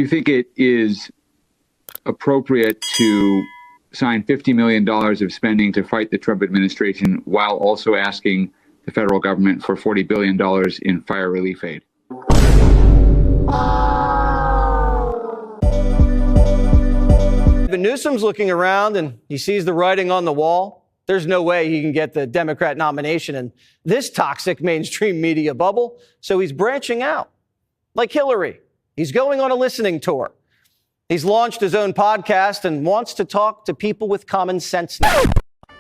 Do you think it is appropriate to sign $50 million of spending to fight the Trump administration while also asking the federal government for $40 billion in fire relief aid? Gavin Newsom's looking around and he sees the writing on the wall. There's no way he can get the Democrat nomination in this toxic mainstream media bubble. So he's branching out like Hillary. He's going on a listening tour. He's launched his own podcast and wants to talk to people with common sense now.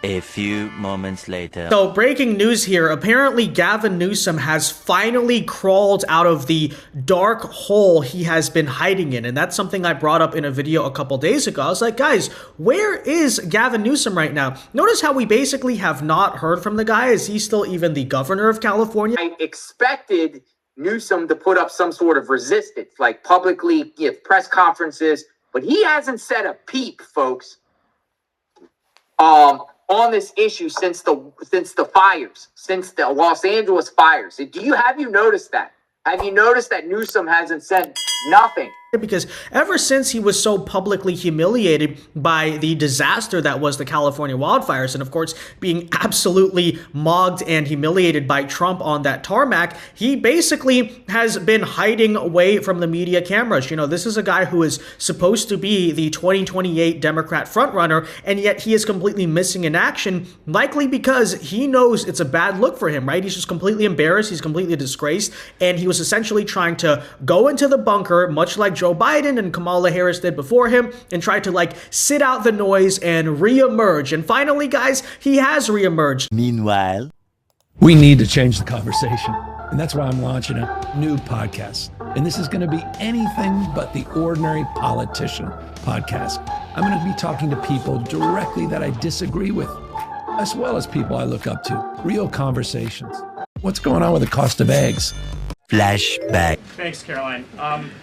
A few moments later. So breaking news here. Apparently Gavin Newsom has finally crawled out of the dark hole he has been hiding in. And that's something I brought up in a video a couple days ago. I was like, guys, where is Gavin Newsom right now? Notice how we basically have not heard from the guy. Is he still even the governor of California? I expected Newsom to put up some sort of resistance, like publicly give press conferences, but he hasn't said a peep, folks, on this issue since the fires, since the Los Angeles fires. Have you noticed that? Have you noticed that Newsom hasn't said nothing? Because ever since he was so publicly humiliated by the disaster that was the California wildfires, and of course being absolutely mocked and humiliated by Trump on that tarmac, he basically has been hiding away from the media cameras. You know, this is a guy who is supposed to be the 2028 Democrat frontrunner, and yet he is completely missing in action, likely because he knows it's a bad look for him, right? He's just completely embarrassed, he's completely disgraced, and he was essentially trying to go into the bunker, much like Joe Biden and Kamala Harris did before him, and try to sit out the noise and reemerge. And finally, guys, he has reemerged. Meanwhile, we need to change the conversation. And that's why I'm launching a new podcast. And this is going to be anything but the ordinary politician podcast. I'm going to be talking to people directly that I disagree with, as well as people I look up to. Real conversations. What's going on with the cost of eggs? flashback. Thanks, Caroline.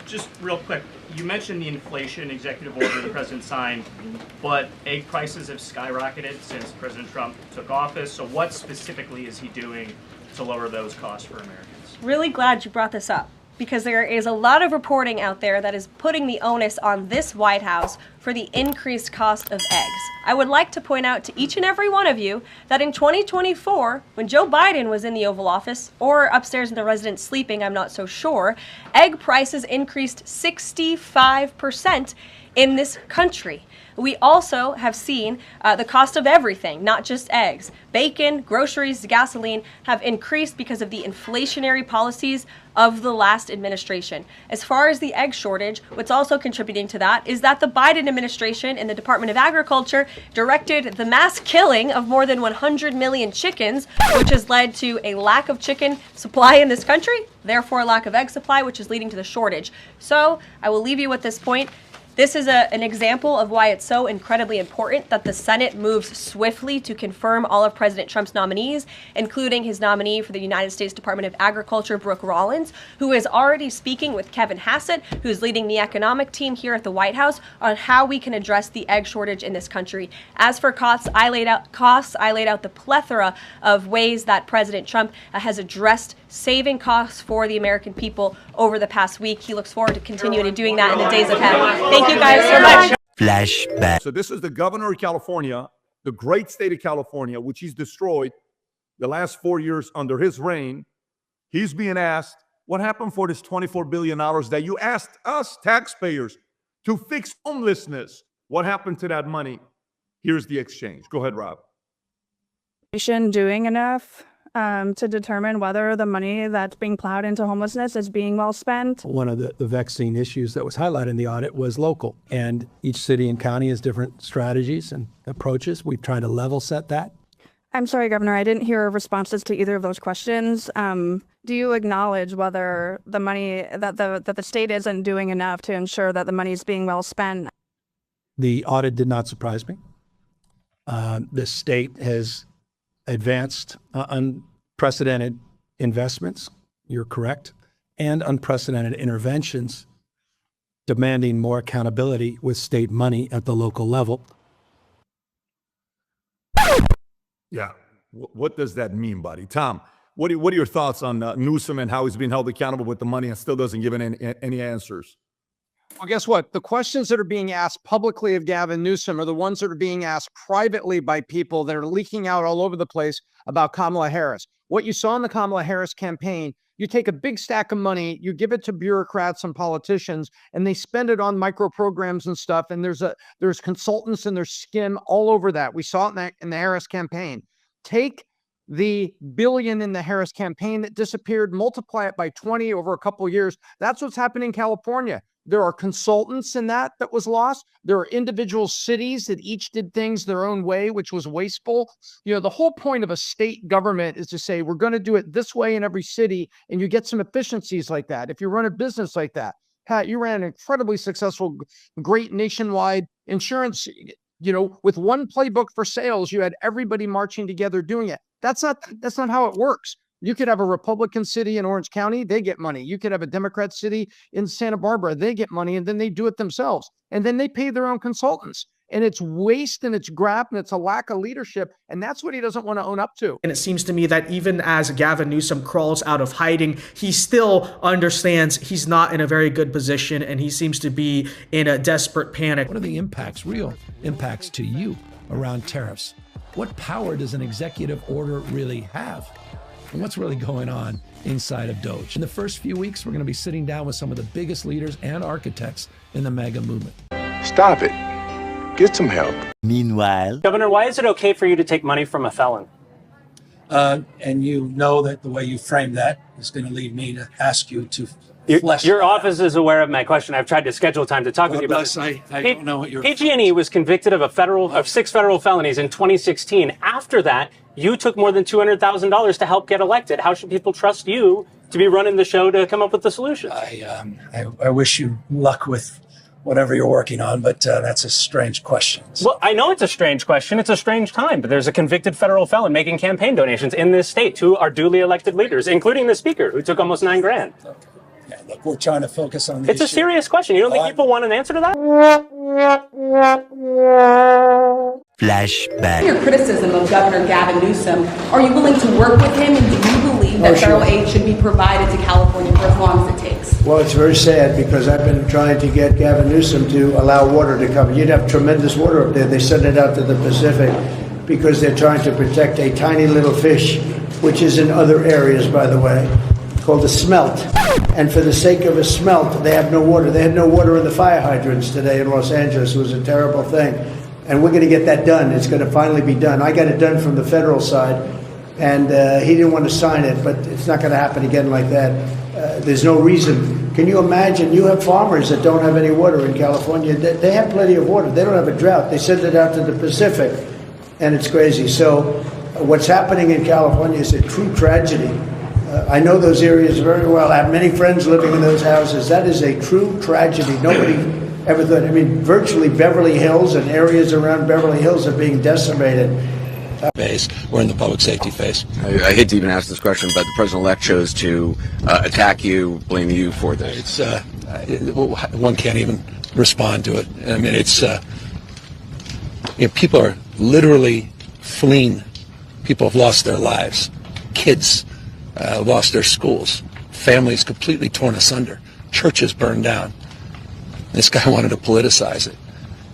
Just real quick, you mentioned the inflation executive order the president signed, but egg prices have skyrocketed since President Trump took office. So what specifically is he doing to lower those costs for Americans? Really glad you brought this up, because there is a lot of reporting out there that is putting the onus on this White House for the increased cost of eggs. I would like to point out to each and every one of you that in 2024, when Joe Biden was in the Oval Office, or upstairs in the residence sleeping, I'm not so sure, egg prices increased 65% in this country. We also have seen the cost of everything, not just eggs. Bacon, groceries, gasoline have increased because of the inflationary policies of the last administration. As far as the egg shortage, what's also contributing to that is that the Biden administration and the Department of Agriculture directed the mass killing of more than 100 million chickens, which has led to a lack of chicken supply in this country, therefore a lack of egg supply, which is leading to the shortage. So I will leave you with this point. This is an example of why it's so incredibly important that the Senate moves swiftly to confirm all of President Trump's nominees, including his nominee for the United States Department of Agriculture, Brooke Rollins, who is already speaking with Kevin Hassett, who's leading the economic team here at the White House, on how we can address the egg shortage in this country. As for costs, I laid out the plethora of ways that President Trump has addressed saving costs for the American people over the past week. He looks forward to continuing to doing that in the days ahead. Thank you guys so much. Flashback. So this is the governor of California, the great state of California, which he's destroyed the last 4 years under his reign. He's being asked, what happened for this $24 billion that you asked us taxpayers to fix homelessness? What happened to that money? Here's the exchange. Go ahead, Rob. Doing enough to determine whether the money that's being plowed into homelessness is being well spent. One of the vexing issues that was highlighted in the audit was local. And each city and county has different strategies and approaches. We've tried to level set that. I'm sorry, Governor, I didn't hear responses to either of those questions. Do you acknowledge whether the money that the state isn't doing enough to ensure that the money is being well spent? The audit did not surprise me. The state has advanced unprecedented investments, you're correct, and unprecedented interventions demanding more accountability with state money at the local level. Yeah. What does that mean, buddy? Tom, what are your thoughts on Newsom and how he's being held accountable with the money and still doesn't give any answers? Well, guess what? The questions that are being asked publicly of Gavin Newsom are the ones that are being asked privately by people that are leaking out all over the place about Kamala Harris. What you saw in the Kamala Harris campaign, you take a big stack of money, you give it to bureaucrats and politicians, and they spend it on micro programs and stuff. And there's consultants and there's skim all over that. We saw it in the Harris campaign. Take the billion in the Harris campaign that disappeared, multiply it by 20 over a couple of years. That's what's happening in California. There are consultants in that was lost. There are individual cities that each did things their own way, which was wasteful. You know, the whole point of a state government is to say, we're going to do it this way in every city, and you get some efficiencies like that. If you run a business like that, Pat, you ran an incredibly successful, great nationwide insurance, you know, with one playbook for sales, you had everybody marching together doing it. That's not how it works. You could have a Republican city in Orange County, they get money. You could have a Democrat city in Santa Barbara, they get money, and then they do it themselves. And then they pay their own consultants. And it's waste and it's grab and it's a lack of leadership. And that's what he doesn't want to own up to. And it seems to me that even as Gavin Newsom crawls out of hiding, he still understands he's not in a very good position and he seems to be in a desperate panic. What are the impacts, real impacts to you around tariffs? What power does an executive order really have? And what's really going on inside of Doge? In the first few weeks, we're going to be sitting down with some of the biggest leaders and architects in the MAGA movement. Stop it. Get some help. Meanwhile, Governor, why is it okay for you to take money from a felon? And you know that the way you frame that is going to lead me to ask you to flesh. Your office is aware of my question. I've tried to schedule time to talk with you about this. I don't know what you're... PG&E was convicted of 6 federal felonies in 2016. After that, you took more than $200,000 to help get elected. How should people trust you to be running the show to come up with the solution? I wish you luck with whatever you're working on, but that's a strange question. Well, I know it's a strange question. It's a strange time, but there's a convicted federal felon making campaign donations in this state to our duly elected leaders, including the speaker, who took almost $9,000. Okay. Yeah, look, we're trying to focus on the It's a serious question. You don't think people want an answer to that? flashback. Your criticism of Governor Gavin Newsom, are you willing to work with him, and do you believe that federal aid should be provided to California for as long as it takes? Well, it's very sad because I've been trying to get Gavin Newsom to allow water to come. You'd have tremendous water up there. They send it out to the Pacific because they're trying to protect a tiny little fish, which is in other areas, by the way, called a smelt. And for the sake of a smelt, they have no water. They had no water in the fire hydrants today in Los Angeles. It was a terrible thing. And we're going to get that done. It's going to finally be done. I got it done from the federal side, and he didn't want to sign it, but it's not going to happen again like that. There's no reason. Can you imagine? You have farmers that don't have any water in California. They have plenty of water. They don't have a drought. They send it out to the Pacific, and it's crazy. So what's happening in California is a true tragedy. I know those areas very well. I have many friends living in those houses. That is a true tragedy. Nobody ever thought. I mean, virtually Beverly Hills and areas around Beverly Hills are being decimated. We're in the public safety phase. I hate to even ask this question, but the president-elect chose to attack you, blame you for this. One can't even respond to it. I mean, it's people are literally fleeing. People have lost their lives. Kids lost their schools. Families completely torn asunder. Churches burned down. This guy wanted to politicize it.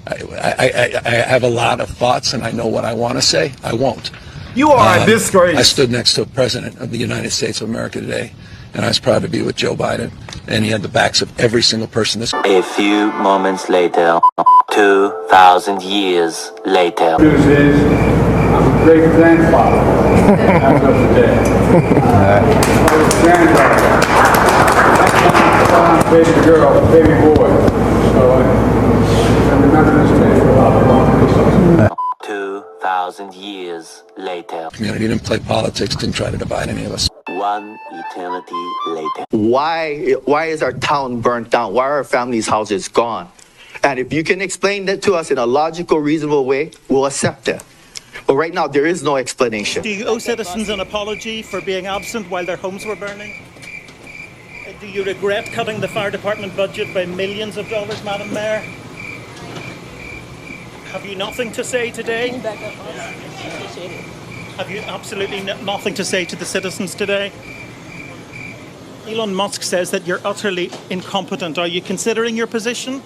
I have a lot of thoughts, and I know what I want to say. I won't. You are a disgrace. I stood next to a president of the United States of America today, and I was proud to be with Joe Biden, and he had the backs of every single person. A few moments later, 2,000 years later. The news is, I'm a great grandfather as of today. I was a granddaughter. Baby girl, baby boy. So I remember this day for a lot. 2,000 years later. Community didn't play politics, didn't try to divide any of us. One eternity later. Why is our town burnt down? Why are our families' houses gone? And if you can explain that to us in a logical, reasonable way, we'll accept it. But right now, there is no explanation. Do you owe citizens an apology for being absent while their homes were burning? Do you regret cutting the fire department budget by millions of dollars, Madam Mayor? Have you nothing to say today? Have you absolutely nothing to say to the citizens today? Elon Musk says that you're utterly incompetent. Are you considering your position?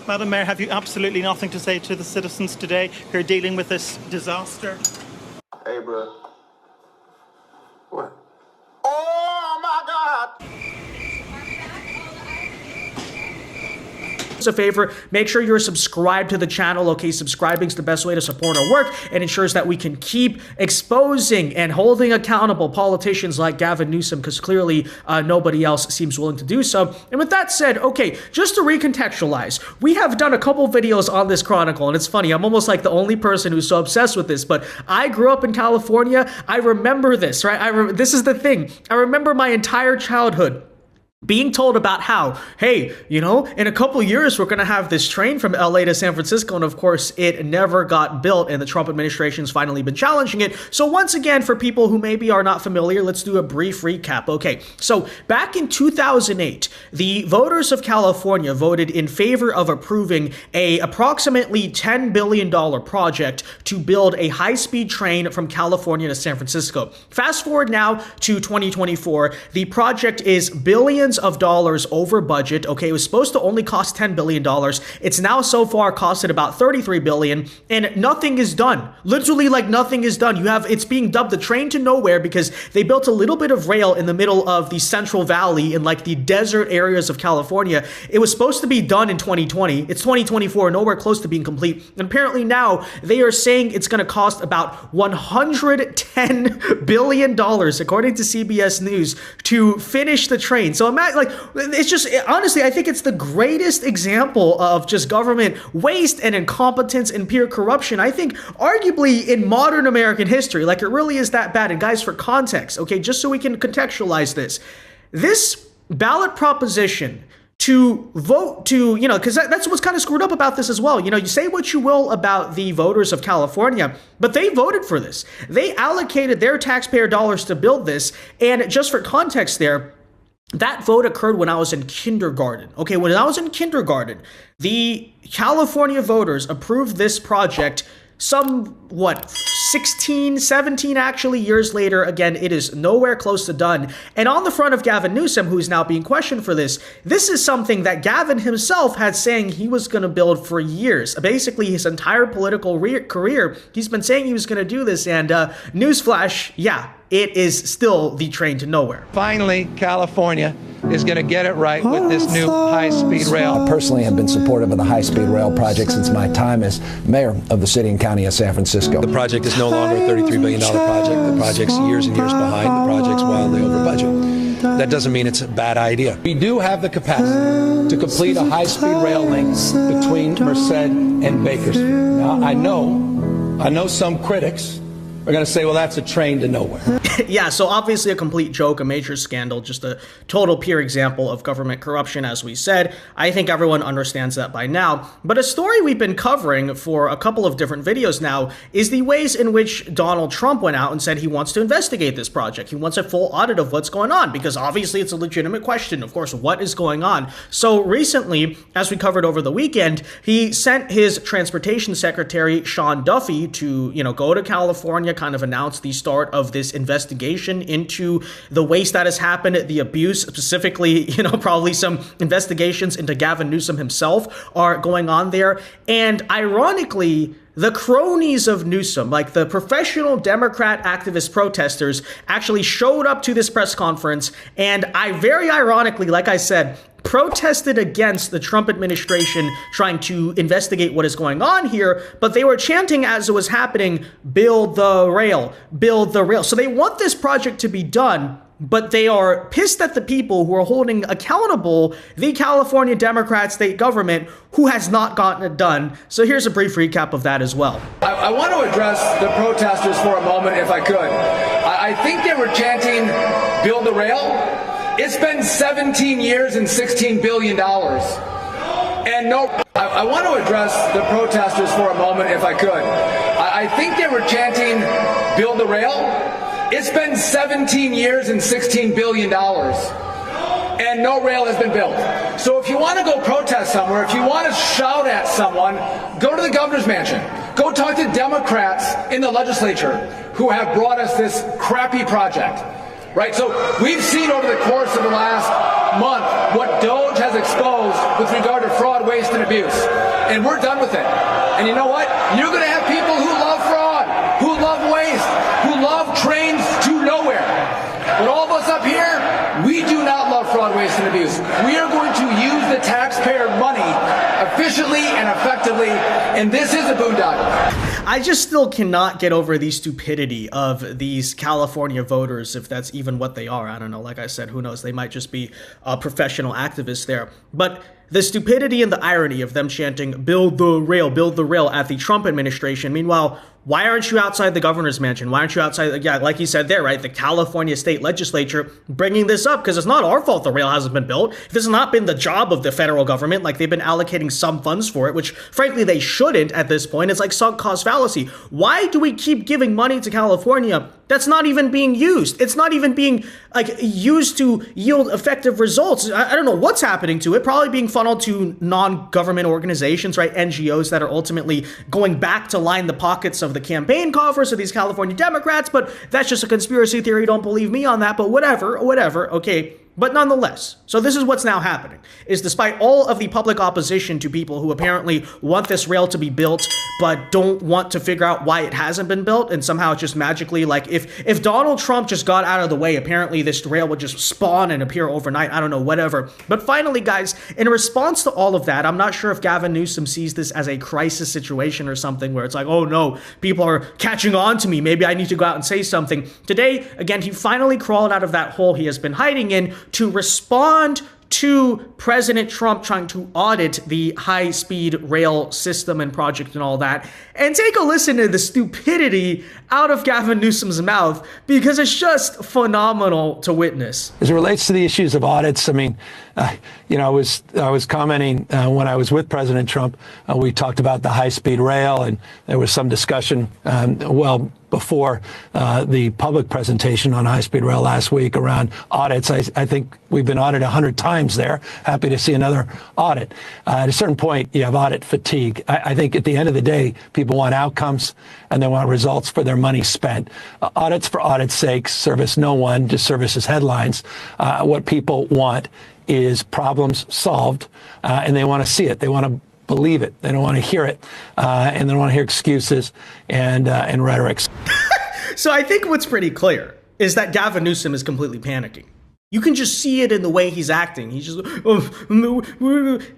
Madam Mayor, have you absolutely nothing to say to the citizens today who are dealing with this disaster? Hey, bro. What? Oh, my God! Us a favor, make sure you're subscribed to the channel. Okay, subscribing is the best way to support our work and ensures that we can keep exposing and holding accountable politicians like Gavin Newsom, because clearly nobody else seems willing to do so. And with that said, okay, just to recontextualize, we have done a couple videos on this chronicle, and it's funny, I'm almost like the only person who's so obsessed with this, but I grew up in California. I remember this, right? This is the thing. I remember my entire childhood being told about how, hey, you know, in a couple years, we're going to have this train from LA to San Francisco. And of course, it never got built, and the Trump administration's finally been challenging it. So once again, for people who maybe are not familiar, let's do a brief recap. Okay, so back in 2008, the voters of California voted in favor of approving a approximately $10 billion project to build a high-speed train from California to San Francisco. Fast forward now to 2024, the project is billions of dollars over budget. Okay, it was supposed to only cost $10 billion. It's now so far costed about $33 billion, and nothing is done. Literally, like, nothing is done. It's being dubbed the train to nowhere because they built a little bit of rail in the middle of the Central Valley in like the desert areas of California. It was supposed to be done in 2020. It's 2024, nowhere close to being complete. And apparently now they are saying it's going to cost about $110 billion, according to CBS News, to finish the train. So like, it's just, honestly, I think it's the greatest example of just government waste and incompetence and pure corruption, I think, arguably in modern American history. Like, it really is that bad. And guys, for context, okay, just so we can contextualize this ballot proposition to vote to, you know, because that's what's kind of screwed up about this as well. You know, you say what you will about the voters of California, but they voted for this. They allocated their taxpayer dollars to build this. And just for context there, that vote occurred when I was in kindergarten. Okay, when I was in kindergarten, the California voters approved this project 16, 17 actually years later. Again, it is nowhere close to done. And on the front of Gavin Newsom, who is now being questioned for this is something that Gavin himself had saying he was going to build for years. Basically, his entire political career, he's been saying he was going to do this. And newsflash, yeah, it is still the train to nowhere. Finally, California is going to get it right with this new high-speed rail. I personally have been supportive of the high-speed rail project since my time as mayor of the city and county of San Francisco. The project is no longer a $33 billion project. The project's years and years behind. The project's wildly over budget. That doesn't mean it's a bad idea. We do have the capacity to complete a high-speed rail link between Merced and Bakersfield. Now, I know some critics are going to say, well, that's a train to nowhere. Yeah, so obviously a complete joke, a major scandal, just a total pure example of government corruption, as we said. I think everyone understands that by now. But a story we've been covering for a couple of different videos now is the ways in which Donald Trump went out and said he wants to investigate this project. He wants a full audit of what's going on, because obviously it's a legitimate question. Of course, what is going on? So recently, as we covered over the weekend, he sent his transportation secretary, Sean Duffy, to, go to California, kind of announce the start of this investigation into the waste that has happened, the abuse, specifically, probably some investigations into Gavin Newsom himself are going on there. And ironically, the cronies of Newsom, like the professional Democrat activist protesters, actually showed up to this press conference, and very ironically, like I said, protested against the Trump administration trying to investigate what is going on here, but they were chanting as it was happening, build the rail, build the rail. So they want this project to be done, but they are pissed at the people who are holding accountable the California Democrat state government who has not gotten it done. So here's a brief recap of that as well. I want to address the protesters for a moment, if I could. I think they were chanting, build the rail. It's been 17 years and $16 billion. And I want to address the protesters for a moment, if I could. I think they were chanting, build the rail. It's been 17 years and $16 billion. And no rail has been built. So if you want to go protest somewhere, if you want to shout at someone, go to the governor's mansion. Go talk to Democrats in the legislature who have brought us this crappy project. Right, so we've seen over the course of the last month what Doge has exposed with regard to fraud, waste, and abuse. And we're done with it. And you know what? You're going to have people who love fraud, who love waste, who love trains to nowhere. But all of us up here, we do not love fraud, waste, and abuse. We are going to use the taxpayer money efficiently and effectively, and this is a boondoggle. I just still cannot get over the stupidity of these California voters, if that's even what they are. I don't know. Like I said, who knows? They might just be professional activists there. But the stupidity and the irony of them chanting, build the rail at the Trump administration. Meanwhile, why aren't you outside the governor's mansion? Why aren't you outside, like you said there, right? The California state legislature bringing this up, because it's not our fault the rail hasn't been built. This has not been the job of the federal government. Like, they've been allocating some funds for it, which frankly they shouldn't at this point. It's like sunk cost fallacy. Why do we keep giving money to California that's not even being used? It's not even being used to yield effective results. I don't know what's happening to it. Probably being funneled to non-government organizations, right? NGOs that are ultimately going back to line the pockets of the campaign coffers of these California Democrats. But that's just a conspiracy theory. Don't believe me on that. But whatever. Okay. But nonetheless, so this is what's now happening, is despite all of the public opposition to people who apparently want this rail to be built, but don't want to figure out why it hasn't been built, and somehow just magically, like, if Donald Trump just got out of the way, apparently this rail would just spawn and appear overnight. I don't know, whatever. But finally, guys, in response to all of that, I'm not sure if Gavin Newsom sees this as a crisis situation or something where it's like, oh no, people are catching on to me. Maybe I need to go out and say something. Today, again, he finally crawled out of that hole he has been hiding in to respond to President Trump trying to audit the high-speed rail system and project and all that. And take a listen to the stupidity out of Gavin Newsom's mouth, because it's just phenomenal to witness. As it relates to the issues of audits, I mean, I was commenting when I was with President Trump. We talked about the high-speed rail, and there was some discussion before the public presentation on high-speed rail last week around audits. I think we've been audited 100 times there. Happy to see another audit. At a certain point, you have audit fatigue. I think at the end of the day, people want outcomes and they want results for their money spent. Audits for audit's sake service no one, just services headlines. What people want is problems solved, and they want to see it. They want to believe it. They don't want to hear it, and they don't want to hear excuses and rhetoric. So I think what's pretty clear is that Gavin Newsom is completely panicking. You can just see it in the way he's acting. He's just,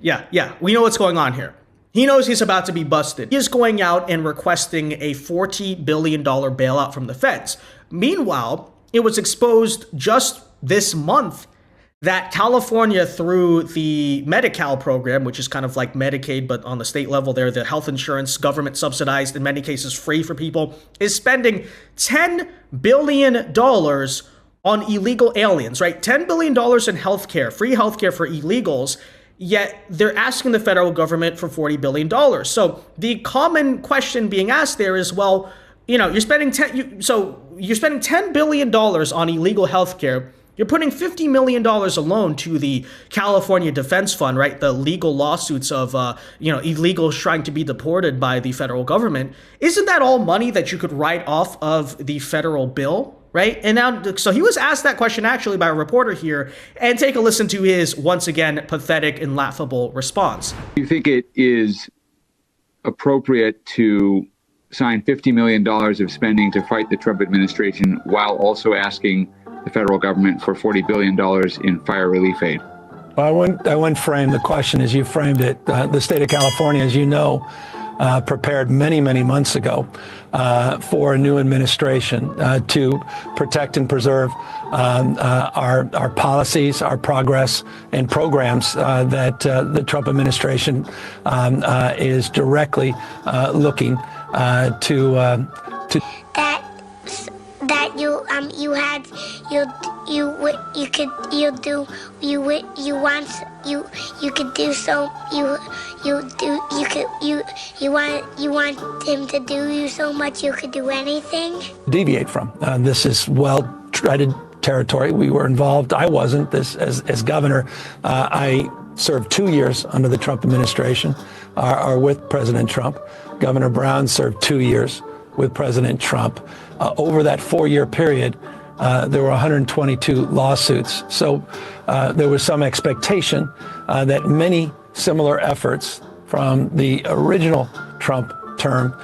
yeah, we know what's going on here. He knows he's about to be busted. He is going out and requesting a $40 billion bailout from the feds. Meanwhile, it was exposed just this month that California, through the Medi-Cal program, which is kind of like Medicaid, but on the state level there, the health insurance, government subsidized, in many cases free for people, is spending $10 billion on illegal aliens, right? $10 billion in healthcare, free healthcare for illegals, yet they're asking the federal government for $40 billion. So the common question being asked there is, well, you're spending $10 billion on illegal healthcare. You're putting $50 million alone to the California Defense Fund, right? The legal lawsuits of, illegals trying to be deported by the federal government. Isn't that all money that you could write off of the federal bill, right? And now, so he was asked that question actually by a reporter here, and take a listen to his, once again, pathetic and laughable response. Do you think it is appropriate to sign $50 million of spending to fight the Trump administration while also asking the federal government for $40 billion in fire relief aid? Well, I wouldn't frame the question as you framed it. The state of California, as you know, prepared many months ago for a new administration to protect and preserve our policies, our progress, and programs that the Trump administration is directly looking to. That you want him to do you so much you could do anything. Deviate from. This is well-treaded territory. We were involved. I wasn't as governor. I served 2 years under the Trump administration, or with President Trump. Governor Brown served 2 years with President Trump. Over that 4-year period, there were 122 lawsuits. So there was some expectation that many similar efforts from the original Trump term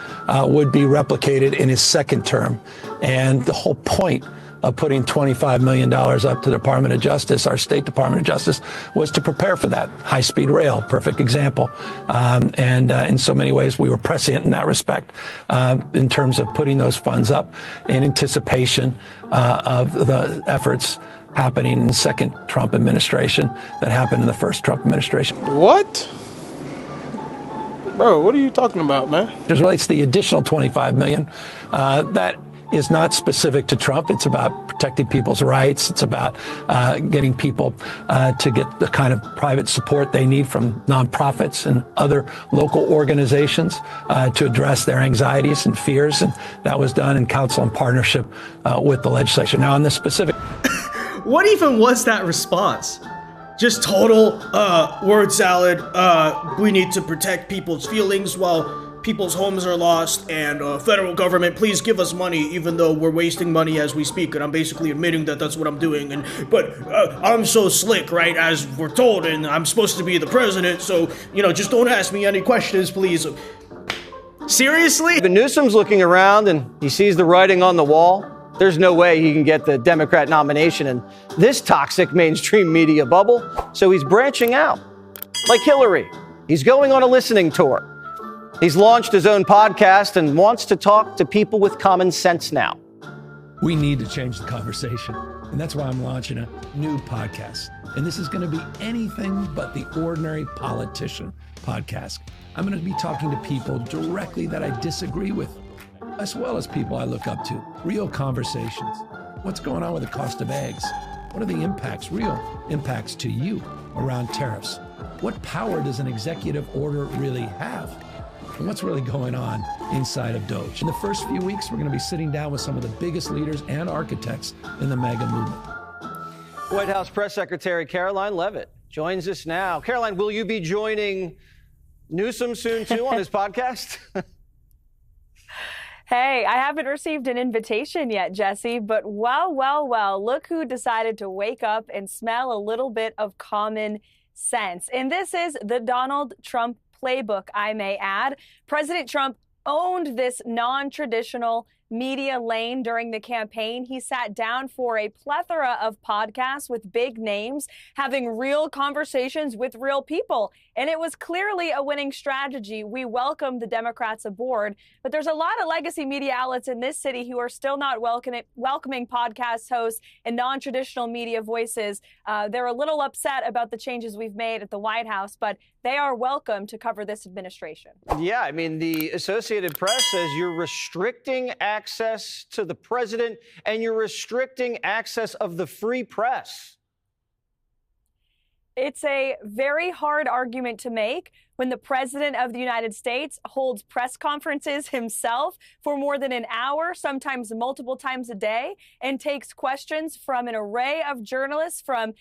would be replicated in his second term. And the whole point of putting $25 million up to the Department of Justice, our State Department of Justice, was to prepare for that. High-speed rail, perfect example. And in so many ways, we were prescient in that respect in terms of putting those funds up in anticipation of the efforts happening in the second Trump administration that happened in the first Trump administration. What? Bro, what are you talking about, man? As relates to the additional $25 million, that is not specific to Trump. It's about protecting people's rights. It's about getting people to get the kind of private support they need from nonprofits and other local organizations to address their anxieties and fears. And that was done in council and partnership with the legislature. Now, on this specific... What even was that response? Just total word salad. We need to protect people's feelings while people's homes are lost, and federal government, please give us money, even though we're wasting money as we speak. And I'm basically admitting that that's what I'm doing. But I'm so slick, right, as we're told, and I'm supposed to be the president, so, just don't ask me any questions, please. Seriously? Gavin Newsom's looking around and he sees the writing on the wall. There's no way he can get the Democrat nomination in this toxic mainstream media bubble, so he's branching out. Like Hillary, he's going on a listening tour. He's launched his own podcast and wants to talk to people with common sense now. We need to change the conversation. And that's why I'm launching a new podcast. And this is going to be anything but the ordinary politician podcast. I'm going to be talking to people directly that I disagree with, as well as people I look up to. Real conversations. What's going on with the cost of eggs? What are the impacts, real impacts to you around tariffs? What power does an executive order really have? And what's really going on inside of Doge? In the first few weeks, we're going to be sitting down with some of the biggest leaders and architects in the MAGA movement. White House Press Secretary Caroline Leavitt joins us now. Caroline, will you be joining Newsom soon, too, on his podcast? Hey, I haven't received an invitation yet, Jesse, but well, look who decided to wake up and smell a little bit of common sense. And this is the Donald Trump playbook, I may add. President Trump owned this non-traditional media lane during the campaign. He sat down for a plethora of podcasts with big names, having real conversations with real people. And it was clearly a winning strategy. We welcome the Democrats aboard, but there's a lot of legacy media outlets in this city who are still not welcoming podcast hosts and non-traditional media voices. They're a little upset about the changes we've made at the White House, but they are welcome to cover this administration. Yeah, I mean, the Associated Press says you're restricting access to the president and you're restricting access of the free press. It's a very hard argument to make when the president of the United States holds press conferences himself for more than an hour, sometimes multiple times a day, and takes questions from an array of journalists from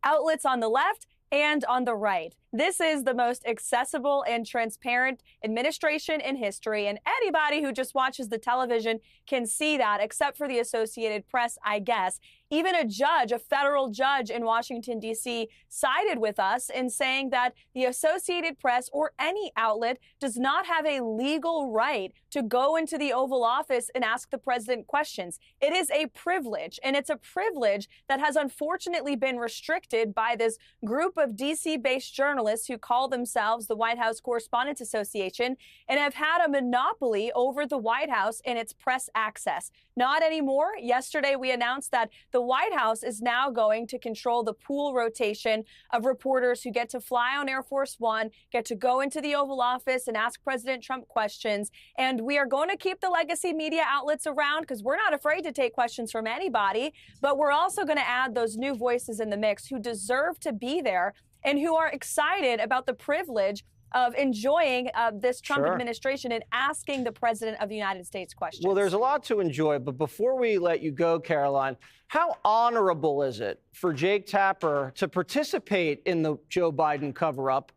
outlets on the left and on the right. This is the most accessible and transparent administration in history, and anybody who just watches the television can see that, except for the Associated Press, I guess. Even a judge, a federal judge in Washington, D.C., sided with us in saying that the Associated Press or any outlet does not have a legal right to go into the Oval Office and ask the president questions. It is a privilege, and it's a privilege that has unfortunately been restricted by this group of D.C.-based journalists who call themselves the White House Correspondents Association and have had a monopoly over the White House and its press access. Not anymore. Yesterday, we announced that the White House is now going to control the pool rotation of reporters who get to fly on Air Force One, get to go into the Oval Office and ask President Trump questions. And we are going to keep the legacy media outlets around because we're not afraid to take questions from anybody. But we're also going to add those new voices in the mix who deserve to be there and who are excited about the privilege of enjoying this Trump Sure. administration and asking the president of the United States questions. Well, there's a lot to enjoy, but before we let you go, Caroline, how honorable is it for Jake Tapper to participate in the Joe Biden cover-up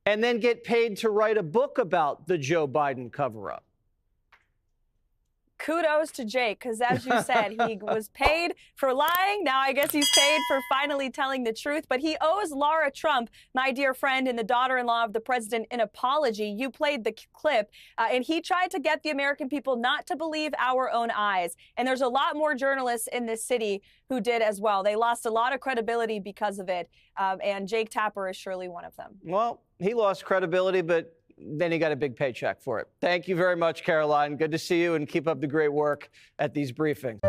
and then get paid to write a book about the Joe Biden cover-up? Kudos to Jake, because as you said, he was paid for lying. Now I guess he's paid for finally telling the truth. But he owes Laura Trump, my dear friend and the daughter-in-law of the president, an apology. You played the clip, and he tried to get the American people not to believe our own eyes. And there's a lot more journalists in this city who did as well. They lost a lot of credibility because of it, and Jake Tapper is surely one of them. Well, he lost credibility, but then he got a big paycheck for it. Thank you very much, Caroline. Good to see you, and keep up the great work at these briefings.